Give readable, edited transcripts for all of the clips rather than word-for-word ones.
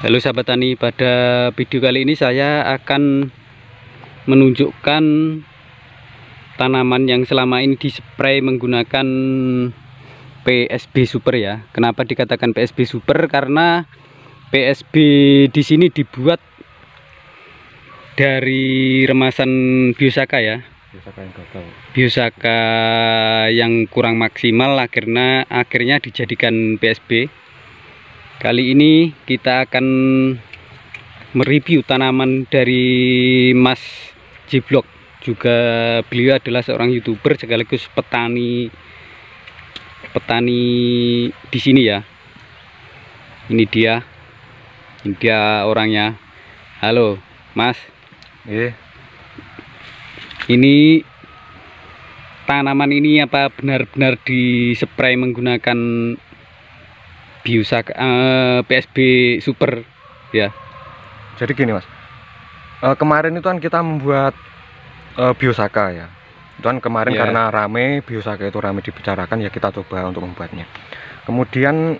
Halo sahabat tani, pada video kali ini saya akan menunjukkan tanaman yang selama ini dispray menggunakan PSB Super ya. Kenapa dikatakan PSB Super? Karena PSB di sini dibuat dari remasan Biosaka ya. Biosaka yang kurang maksimal akhirnya dijadikan PSB. Kali ini kita akan mereview tanaman dari Mas J-Blog. Juga beliau adalah seorang YouTuber sekaligus petani di sini ya. Ini dia orangnya. Halo, Mas. Ini tanaman ini apa benar-benar dispray menggunakan Biosaka PSB Super ya. Jadi gini Mas, kemarin itu kan kita membuat Biosaka ya. Itu kan kemarin karena rame Biosaka itu rame dibicarakan ya, kita coba untuk membuatnya. Kemudian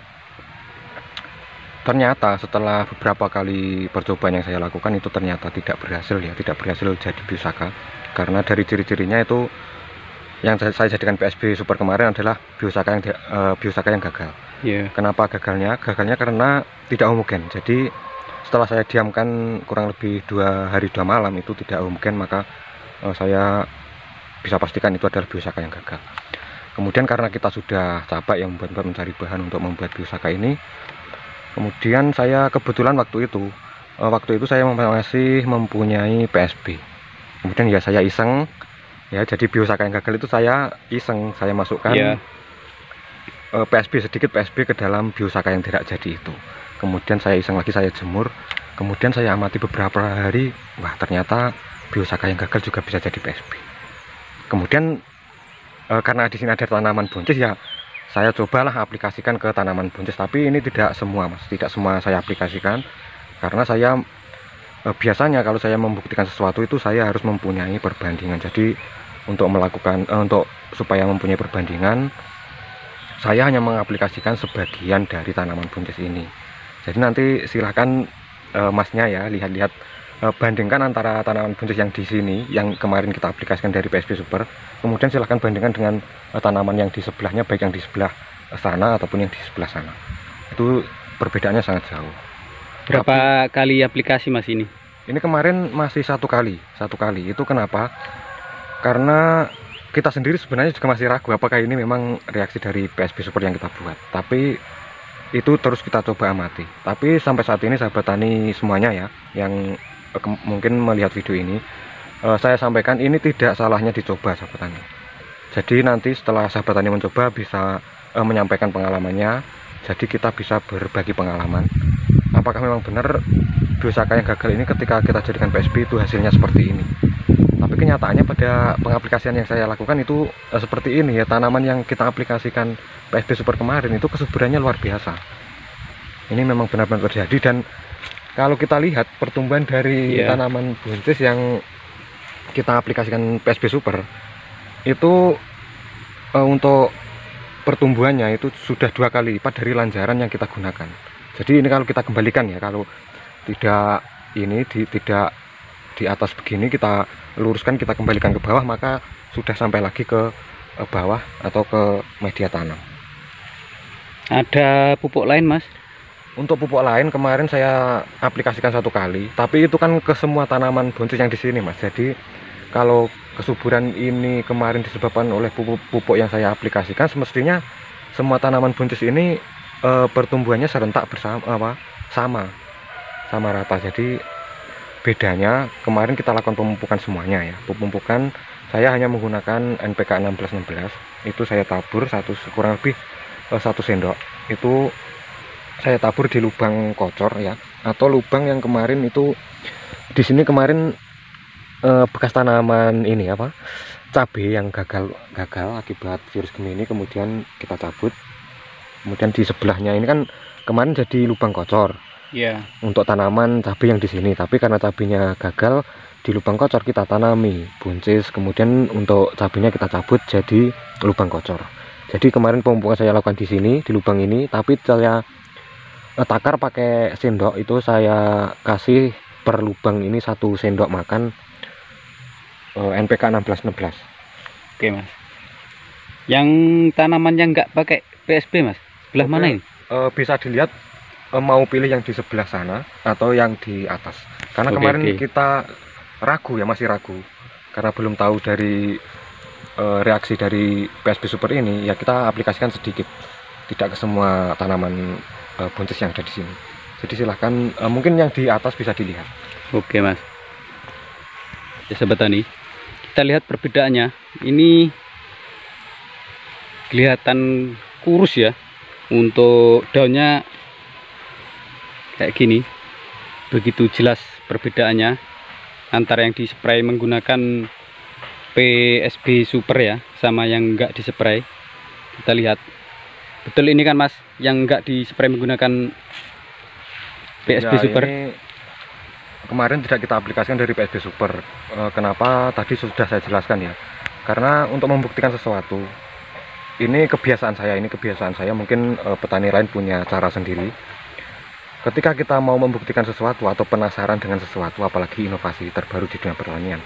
ternyata setelah beberapa kali percobaan yang saya lakukan itu ternyata tidak berhasil jadi Biosaka. Karena dari ciri-cirinya itu yang saya jadikan PSB Super kemarin adalah Biosaka yang gagal. Kenapa gagalnya? Gagalnya karena tidak homogen. Jadi setelah saya diamkan kurang lebih 2 hari 2 malam itu tidak homogen, maka saya bisa pastikan itu adalah Biosaka yang gagal. Kemudian karena kita sudah capek yang membuat mencari bahan untuk membuat Biosaka ini, kemudian saya kebetulan waktu itu saya masih mempunyai PSB. Kemudian ya saya iseng ya, jadi Biosaka yang gagal itu saya iseng, saya masukkan sedikit PSB ke dalam Biosaka yang tidak jadi itu. Kemudian saya iseng lagi, saya jemur, kemudian saya amati beberapa hari, wah ternyata Biosaka yang gagal juga bisa jadi PSB. Kemudian karena di sini ada tanaman buncis ya, saya cobalah aplikasikan ke tanaman buncis. Tapi ini tidak semua Mas, tidak semua saya aplikasikan, karena saya biasanya kalau saya membuktikan sesuatu itu saya harus mempunyai perbandingan. Jadi untuk supaya mempunyai perbandingan, saya hanya mengaplikasikan sebagian dari tanaman buncis ini. Jadi nanti silahkan Masnya ya lihat-lihat, bandingkan antara tanaman buncis yang di sini yang kemarin kita aplikasikan dari PSB Super, kemudian silahkan bandingkan dengan tanaman yang di sebelahnya, baik yang di sebelah sana ataupun yang di sebelah sana. Itu perbedaannya sangat jauh. Berapa kali aplikasi Mas ini? Ini kemarin masih satu kali. Itu kenapa? Karena kita sendiri sebenarnya juga masih ragu apakah ini memang reaksi dari PSB Super yang kita buat. Tapi itu terus kita coba amati. Tapi sampai saat ini sahabat tani semuanya ya, yang mungkin melihat video ini, saya sampaikan ini tidak salahnya dicoba sahabat tani. Jadi nanti setelah sahabat tani mencoba bisa menyampaikan pengalamannya. Jadi kita bisa berbagi pengalaman. Apakah memang benar Biosaka yang gagal ini ketika kita jadikan PSB itu hasilnya seperti ini. Tapi kenyataannya pada pengaplikasian yang saya lakukan itu seperti ini ya. Tanaman yang kita aplikasikan PSB Super kemarin itu kesuburannya luar biasa. Ini memang benar-benar terjadi. Dan kalau kita lihat pertumbuhan dari tanaman buncis yang kita aplikasikan PSB Super itu untuk pertumbuhannya itu sudah 2 kali lipat dari lanjaran yang kita gunakan. Jadi ini kalau kita kembalikan ya, kalau tidak di atas begini kita luruskan, kita kembalikan ke bawah, maka sudah sampai lagi ke bawah atau ke media tanam. Ada pupuk lain Mas? Untuk pupuk lain kemarin saya aplikasikan 1 kali, tapi itu kan ke semua tanaman buncis yang di sini Mas. Jadi kalau kesuburan ini kemarin disebabkan oleh pupuk yang saya aplikasikan, semestinya semua tanaman buncis ini pertumbuhannya serentak sama rata. Jadi bedanya kemarin kita lakukan pemupukan semuanya ya. Pemupukan saya hanya menggunakan NPK 1616. Itu saya tabur kurang lebih 1 sendok. Itu saya tabur di lubang kocor ya, atau lubang yang kemarin itu di sini kemarin bekas tanaman ini cabai yang gagal akibat virus Gemini, kemudian kita cabut. Kemudian di sebelahnya ini kan kemarin jadi lubang kocor. Untuk tanaman cabai yang di sini, tapi karena cabainya gagal di lubang kocor kita tanami buncis, kemudian untuk cabainya kita cabut jadi lubang kocor. Jadi kemarin pemupukan saya lakukan di sini di lubang ini, tapi saya Takar pakai sendok itu saya kasih per lubang ini 1 sendok makan NPK 1616. Oke Mas. Yang tanaman yang nggak pakai PSB Mas, sebelah Oke, mana ini? bisa dilihat mau pilih yang di sebelah sana atau yang di atas. Karena Oke, kemarin oke. kita ragu ya, masih ragu. Karena belum tahu dari reaksi dari PSB Super ini, ya kita aplikasikan sedikit. Tidak ke semua tanaman buncis yang ada di sini. Jadi silahkan, mungkin yang di atas bisa dilihat. Oke Mas. Ya sahabat tani, kita lihat perbedaannya. Ini kelihatan kurus ya. Untuk daunnya kayak gini. Begitu jelas perbedaannya antara yang dispray menggunakan PSB Super ya, sama yang enggak dispray. Kita lihat. Betul ini kan Mas, yang enggak dispray menggunakan PSB Ya, Super. ini kemarin tidak kita aplikasikan dari PSB Super. Kenapa? Tadi sudah saya jelaskan ya. Karena untuk membuktikan sesuatu, ini kebiasaan saya. Mungkin petani lain punya cara sendiri. Ketika kita mau membuktikan sesuatu atau penasaran dengan sesuatu, apalagi inovasi terbaru di dunia pertanian,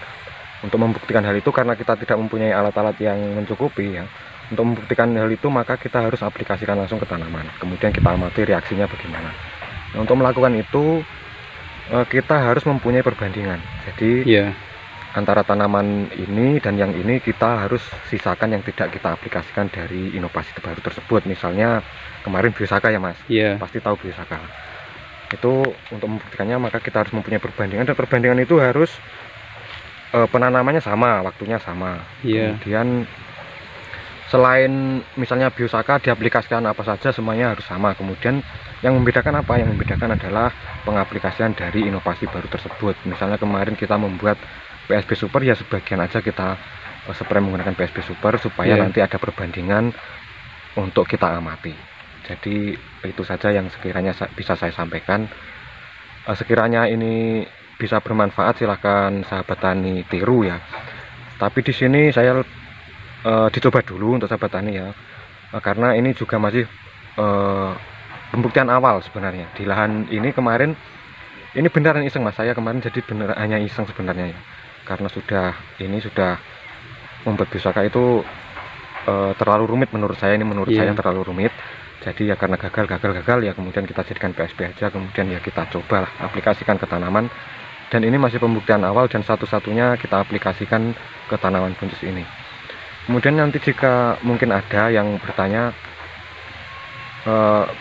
untuk membuktikan hal itu, karena kita tidak mempunyai alat-alat yang mencukupi ya, untuk membuktikan hal itu maka kita harus aplikasikan langsung ke tanaman, kemudian kita amati reaksinya bagaimana. Nah, untuk melakukan itu kita harus mempunyai perbandingan. Jadi Ya, antara tanaman ini dan yang ini kita harus sisakan yang tidak kita aplikasikan dari inovasi terbaru tersebut. Misalnya kemarin Biosaka ya Mas, ya, pasti tahu Biosaka. Itu untuk membuktikannya maka kita harus mempunyai perbandingan, dan perbandingan itu harus penanamannya sama, waktunya sama. ya. Kemudian selain misalnya Biosaka diaplikasikan apa saja, semuanya harus sama. Kemudian yang membedakan apa? Yang membedakan adalah pengaplikasian dari inovasi baru tersebut. Misalnya kemarin kita membuat PSB Super, ya sebagian aja kita spray menggunakan PSB Super supaya nanti ada perbandingan untuk kita amati. Jadi itu saja yang sekiranya bisa saya sampaikan. Sekiranya ini bisa bermanfaat, silahkan sahabat tani tiru ya. Tapi di sini saya dicoba dulu untuk sahabat tani ya, karena ini juga masih pembuktian awal sebenarnya di lahan ini. Kemarin ini beneran iseng Mas, saya kemarin jadi bener hanya iseng sebenarnya ya, karena sudah membuat Biosaka itu terlalu rumit menurut saya. Saya terlalu rumit. Jadi ya karena gagal ya, kemudian kita jadikan PSB aja, kemudian ya kita coba aplikasikan ke tanaman, dan ini masih pembuktian awal dan satu-satunya kita aplikasikan ke tanaman buncis ini. Kemudian nanti jika mungkin ada yang bertanya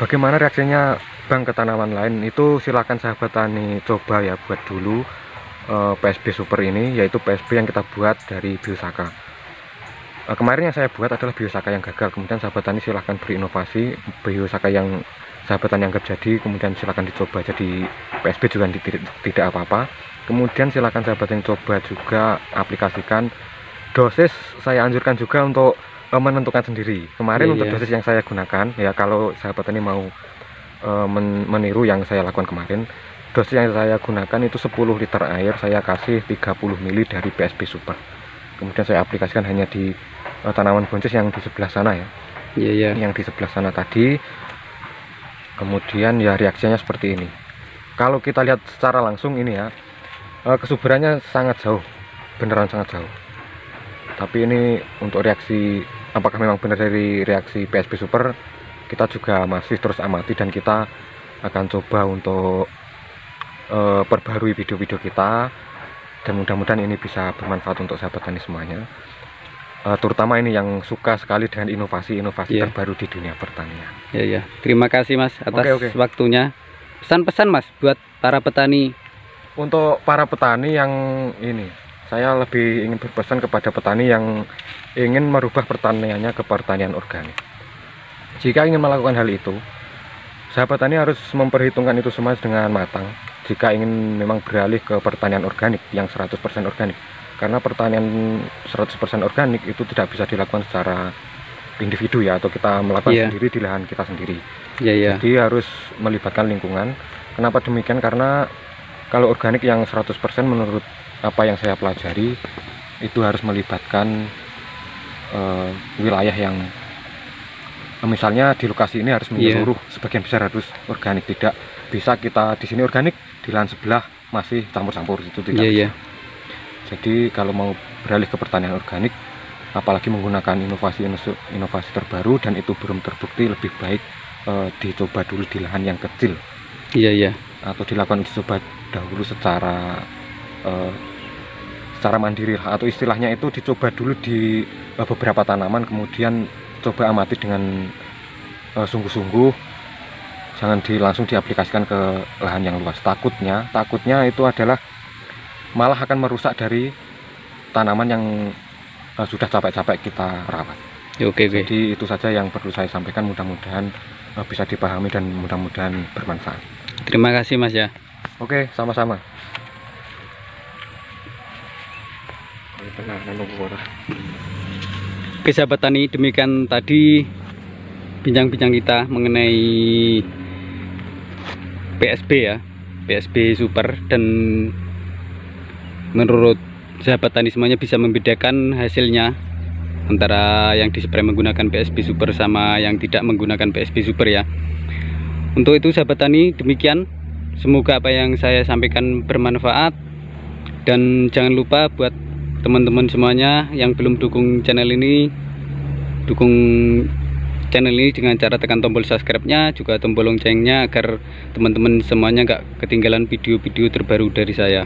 bagaimana reaksinya Bang ke tanaman lain, itu silakan sahabat tani coba ya buat dulu PSB Super ini, yaitu PSB yang kita buat dari Biosaka. Kemarin yang saya buat adalah Biosaka yang gagal, kemudian sahabat tani silahkan berinovasi Biosaka yang sahabat tani anggap jadi, kemudian silahkan dicoba jadi PSB juga tidak apa-apa. Kemudian silahkan sahabat yang coba juga aplikasikan. Dosis saya anjurkan juga untuk menentukan sendiri. Kemarin untuk dosis yang saya gunakan ya, kalau sahabat tani mau meniru yang saya lakukan kemarin, dosis yang saya gunakan itu 10 liter air saya kasih 30 ml dari PSB Super. Kemudian saya aplikasikan hanya di tanaman buncis yang di sebelah sana ya, yang di sebelah sana tadi. Kemudian ya reaksinya seperti ini. Kalau kita lihat secara langsung ini ya, kesuburannya sangat jauh, beneran sangat jauh. Tapi ini untuk reaksi apakah memang benar dari reaksi PSB Super, kita juga masih terus amati, dan kita akan coba untuk perbarui video-video kita, dan mudah-mudahan ini bisa bermanfaat untuk sahabat tani semuanya, terutama ini yang suka sekali dengan inovasi terbaru di dunia pertanian. Ya. Terima kasih Mas atas waktunya. Pesan-pesan Mas buat para petani. Untuk para petani yang ini, saya lebih ingin berpesan kepada petani yang ingin merubah pertaniannya ke pertanian organik. Jika ingin melakukan hal itu, sahabat tani harus memperhitungkan itu semua dengan matang. Jika ingin memang beralih ke pertanian organik yang 100% organik, karena pertanian 100% organik itu tidak bisa dilakukan secara individu ya, atau kita melakukan sendiri di lahan kita sendiri. Jadi harus melibatkan lingkungan. Kenapa demikian? Karena kalau organik yang 100% menurut apa yang saya pelajari, itu harus melibatkan wilayah yang misalnya di lokasi ini harus menyeluruh, sebagian besar harus organik, tidak bisa kita di sini organik, di lahan sebelah masih campur-campur, itu tidak bisa. Jadi kalau mau beralih ke pertanian organik, apalagi menggunakan inovasi terbaru dan itu belum terbukti, lebih baik dicoba dulu di lahan yang kecil. Atau dilakukan uji coba dahulu secara mandiri, atau istilahnya itu dicoba dulu di beberapa tanaman, kemudian coba amati dengan sungguh-sungguh, jangan langsung diaplikasikan ke lahan yang luas. Takutnya itu adalah malah akan merusak dari tanaman yang sudah capek-capek kita rawat. Jadi itu saja yang perlu saya sampaikan, mudah-mudahan bisa dipahami dan mudah-mudahan bermanfaat. Terima kasih Mas ya. Oke, sama-sama. Oke sahabat tani, demikian tadi bincang-bincang kita mengenai PSB ya, PSB Super, dan menurut sahabat tani semuanya bisa membedakan hasilnya antara yang dispray menggunakan PSB Super sama yang tidak menggunakan PSB Super ya. Untuk itu sahabat tani, demikian, semoga apa yang saya sampaikan bermanfaat, dan jangan lupa buat teman-teman semuanya yang belum dukung channel ini, dukung channel ini dengan cara tekan tombol subscribe-nya, juga tombol loncengnya, agar teman-teman semuanya nggak ketinggalan video-video terbaru dari saya.